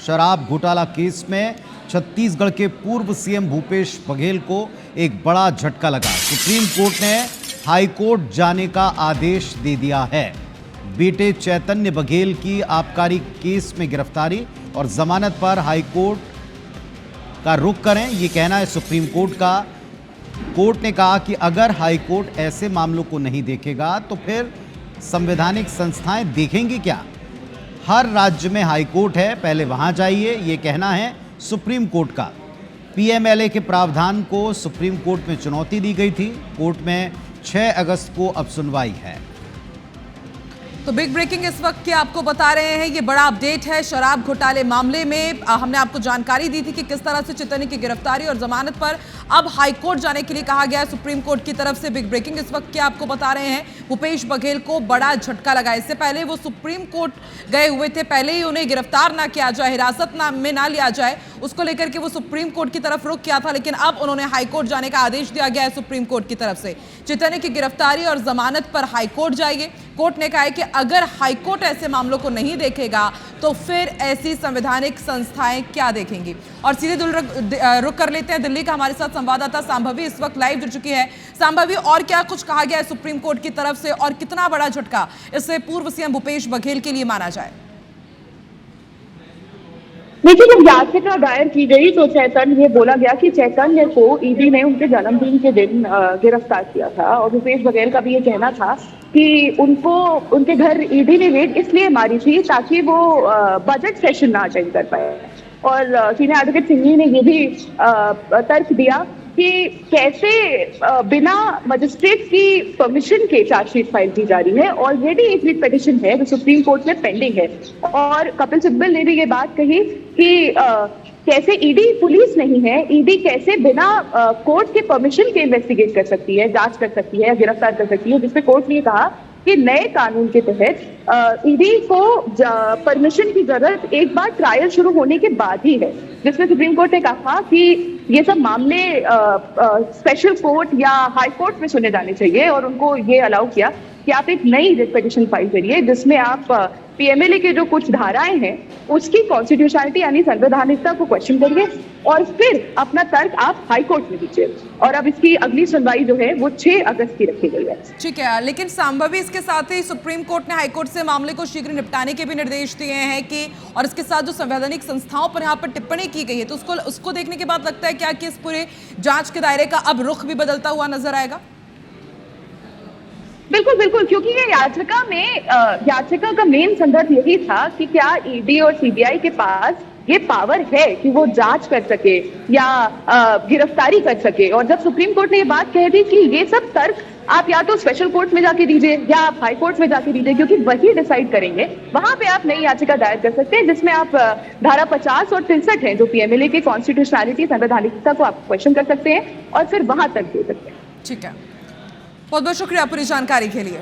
शराब घोटाला केस में छत्तीसगढ़ के पूर्व सीएम भूपेश बघेल को एक बड़ा झटका लगा। सुप्रीम कोर्ट ने हाईकोर्ट जाने का आदेश दे दिया है। बेटे चैतन्य बघेल की आबकारी केस में गिरफ्तारी और जमानत पर हाईकोर्ट का रुख करें, ये कहना है सुप्रीम कोर्ट का। कोर्ट ने कहा कि अगर हाईकोर्ट ऐसे मामलों को नहीं देखेगा तो फिर संवैधानिक संस्थाएं देखेंगी क्या। हर राज्य में हाईकोर्ट है, पहले वहां जाइए, ये कहना है सुप्रीम कोर्ट का। पीएमएलए के प्रावधान को सुप्रीम कोर्ट में चुनौती दी गई थी। कोर्ट में 6 अगस्त को अब सुनवाई है। तो बिग ब्रेकिंग इस वक्त की आपको बता रहे हैं, ये बड़ा अपडेट है शराब घोटाले मामले में। हमने आपको जानकारी दी थी कि किस तरह से चैतन्य की गिरफ्तारी और जमानत पर अब हाईकोर्ट जाने के लिए कहा गया है सुप्रीम कोर्ट की तरफ से। बिग ब्रेकिंग इस वक्त की आपको बता रहे हैं, भूपेश बघेल को बड़ा झटका लगा। इससे पहले वो सुप्रीम कोर्ट गए हुए थे, पहले ही उन्हें गिरफ्तार ना किया जाए, हिरासत में ना लिया जाए, उसको लेकर के वो सुप्रीम कोर्ट की तरफ रुख किया था। लेकिन अब उन्होंने हाईकोर्ट जाने का आदेश दिया गया है सुप्रीम कोर्ट की तरफ से। चैतन्य की गिरफ्तारी और जमानत पर हाईकोर्ट जाएंगे। कोर्ट ने कहा है कि अगर हाईकोर्ट ऐसे मामलों को नहीं देखेगा तो फिर ऐसी संवैधानिक संस्थाएं क्या देखेंगी। और सीधे रुक कर लेते हैं दिल्ली का हमारे साथ संवाददाता सांभवी इस वक्त लाइव जुड़ चुकी है। सांभवी, और क्या कुछ कहा गया है सुप्रीम कोर्ट की तरफ से और कितना बड़ा झटका इससे पूर्व सीएम भूपेश बघेल के लिए माना जाए? देखिए, जब याचिका दायर की गई तो चैतन्य ये बोला गया कि चैतन्य को ईडी ने उनके जन्मदिन के दिन गिरफ्तार किया था और भूपेश बघेल का भी ये कहना था कि उनको उनके घर ईडी ने रेड इसलिए मारी थी ताकि वो बजट सेशन ना अटेंड कर पाए। और सीनियर एडवोकेट सिंघवी ने ये भी तर्क दिया कि कैसे बिना मजिस्ट्रेट की परमिशन के चार्जशीट फाइल की जा रही है। ऑलरेडी एक रिट पिटीशन है जो सुप्रीम कोर्ट में पेंडिंग है। और कपिल सिब्बल ने भी ये बात कही कि कैसे ईडी पुलिस नहीं है, ईडी कैसे बिना कोर्ट के परमिशन के इन्वेस्टिगेट कर सकती है, जांच कर सकती है या गिरफ्तार कर सकती है। जिसपे कोर्ट ने कहा कि नए कानून के तहत ईडी को परमिशन की जरूरत एक बार ट्रायल शुरू होने के बाद ही है। जिसमें सुप्रीम कोर्ट ने कहा कि ये सब मामले स्पेशल कोर्ट या हाई कोर्ट में सुने जाने चाहिए और उनको ये अलाउ किया कि आप एक नई रिट पिटीशन फाइल करिए जिसमें आप पीएमएलए के जो कुछ धाराएं हैं उसकी कॉन्स्टिट्यूशनलिटी यानी संवैधानिकता को क्वेश्चन करिए और फिर अपना तर्क आप हाई कोर्ट में दीजिए। और अब इसकी अगली सुनवाई जो है वो 6 अगस्त की रखी गई है। ठीक है, लेकिन सांभवी इसके साथ ही सुप्रीम कोर्ट ने हाईकोर्ट से मामले को शीघ्र निपटाने के भी निर्देश दिए हैं कि और इसके साथ जो संवैधानिक संस्थाओं पर यहाँ पर टिप्पणी की गई है तो उसको देखने के बाद लगता है क्या कि इस पूरे जांच के दायरे का अब रुख भी बदलता हुआ नजर आएगा? बिल्कुल बिल्कुल, क्योंकि ये याचिका का मेन संदर्भ यही था कि क्या ईडी और सीबीआई के पास ये पावर है कि वो जांच कर सके या गिरफ्तारी कर सके। और जब सुप्रीम कोर्ट ने ये बात कह दी कि ये सब तर्क आप या तो स्पेशल कोर्ट में जाके दीजिए या आप हाई कोर्ट में जाके दीजिए क्योंकि वही डिसाइड करेंगे, वहां पे आप नई याचिका दायर कर सकते हैं जिसमें आप धारा 50 और 63 है जो पीएमएलए की कॉन्स्टिट्यूशनलिटी संवैधानिकता को आप क्वेश्चन कर सकते हैं और फिर वहां तक दे सकते हैं। ठीक है, बहुत बहुत शुक्रिया पूरी जानकारी के लिए।